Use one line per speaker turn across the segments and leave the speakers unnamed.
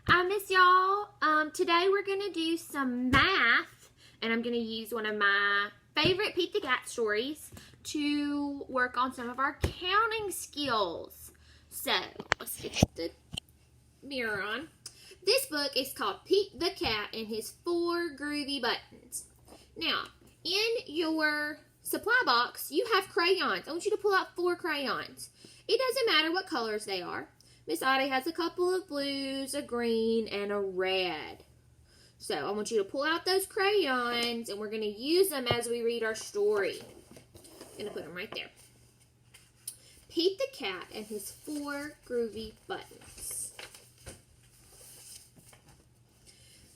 I miss y'all. Today we're going to do some math, and I'm going to use one of my favorite Pete the Cat stories to work on some of our counting skills. So, let's get the mirror on. This book is called Pete the Cat and His 4 Groovy Buttons. Now, in your supply box, you have crayons. I want you to pull out 4 crayons. It doesn't matter what colors they are. Miss Otte has a couple of blues, a green, and a red. So I want you to pull out those crayons, and we're going to use them as we read our story. I'm going to put them right there. Pete the Cat and His 4 Groovy Buttons.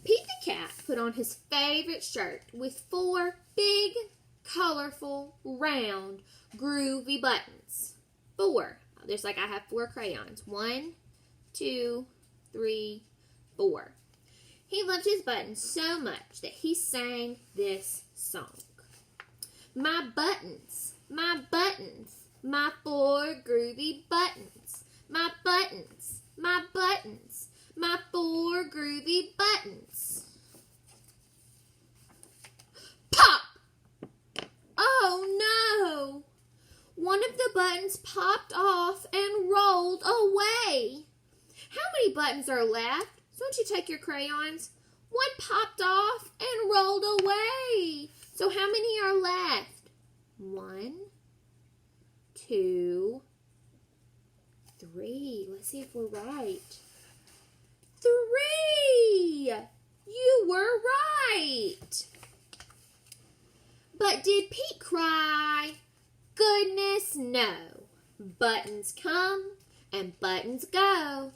Pete the Cat put on his favorite shirt with 4 big, colorful, round, groovy buttons. 4. Just like I have 4 crayons. 1, 2, 3, 4. He loved his buttons so much that he sang this song. My buttons, my 4 groovy buttons. My buttons, my 4 groovy buttons. Pop! Oh no! One of the buttons popped off and rolled away. How many buttons are left? So don't you take your crayons? One popped off and rolled away. So how many are left? 1, 2, 3. Let's see if we're right. 3! You were right. But did Pete cry? Goodness, no. Buttons come and buttons go.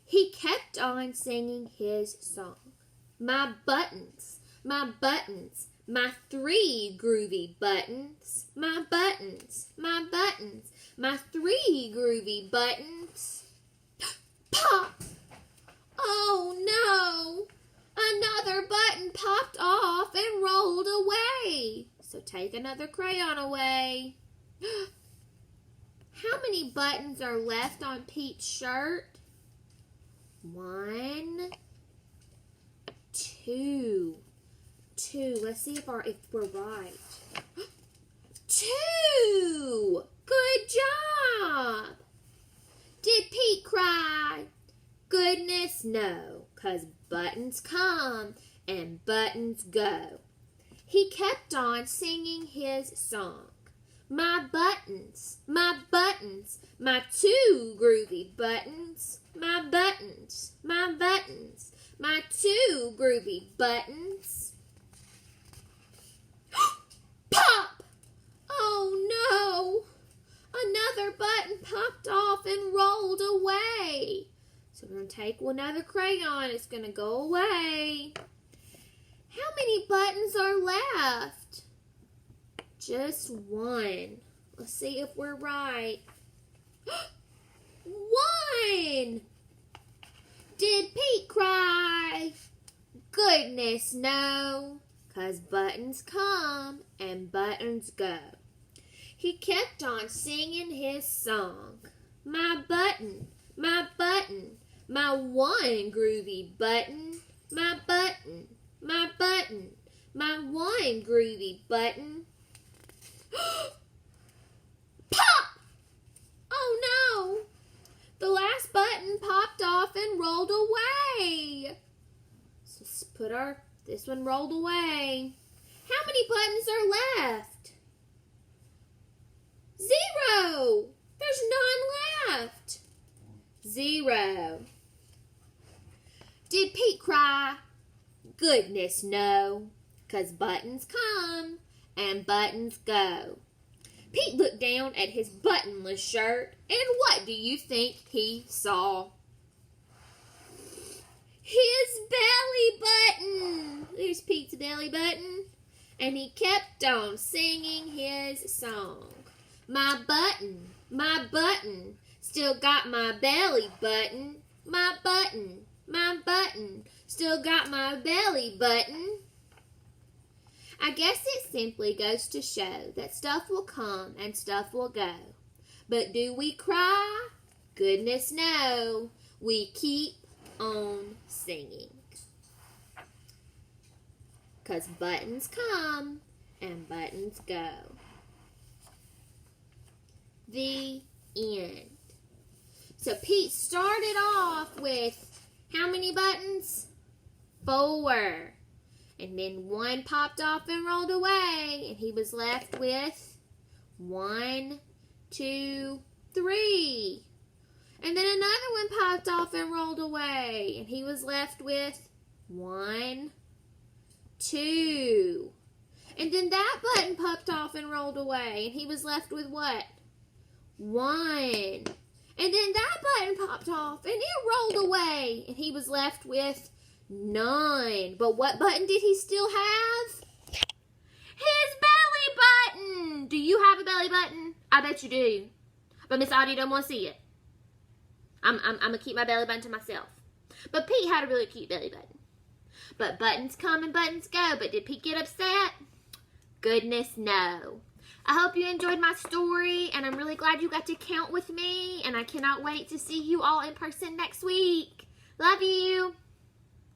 He kept on singing his song. My buttons, my 3 groovy buttons. My buttons, my 3 groovy buttons. Pop! Oh no! Another button popped off and rolled away. So take another crayon away. How many buttons are left on Pete's shirt? 1, 2. Let's see if we're right. 2! Good job! Did Pete cry? Goodness, no, 'cause buttons come and buttons go. He kept on singing his song. My buttons, my 2 groovy buttons. My buttons, my 2 groovy buttons. Pop! Oh no! Another button popped off and rolled away. So we're going to take another crayon. It's going to go away. How many buttons are left? Just 1. Let's see if we're right. 1! Did Pete cry? Goodness, no. 'Cause buttons come and buttons go. He kept on singing his song. My button, my 1 groovy button. My button, my 1 groovy button. Pop! Oh no! The last button popped off and rolled away. So let's put this one rolled away. How many buttons are left? 0! There's none left. 0. Did Pete cry? Goodness, no. 'Cause buttons come and buttons go. Pete looked down at his buttonless shirt, and what do you think he saw? His belly button! There's Pete's belly button. And he kept on singing his song. My button, still got my belly button. My button, still got my belly button. I guess it simply goes to show that stuff will come and stuff will go. But do we cry? Goodness no. We keep on singing. Because buttons come and buttons go. The end. So Pete started off with how many buttons? 4. And then 1 popped off and rolled away. And he was left with 1, 2, 3. And then another one popped off and rolled away. And he was left with 1, 2. And then that button popped off and rolled away. And he was left with what? 1. And then that button popped off and it rolled away. And he was left with 9. But what button did he still have? His belly button. Do you have a belly button? I bet you do. But Miss Otte don't want to see it. I'm going to keep my belly button to myself. But Pete had a really cute belly button. But buttons come and buttons go. But did Pete get upset? Goodness, no. I hope you enjoyed my story, and I'm really glad you got to count with me, and I cannot wait to see you all in person next week. Love you.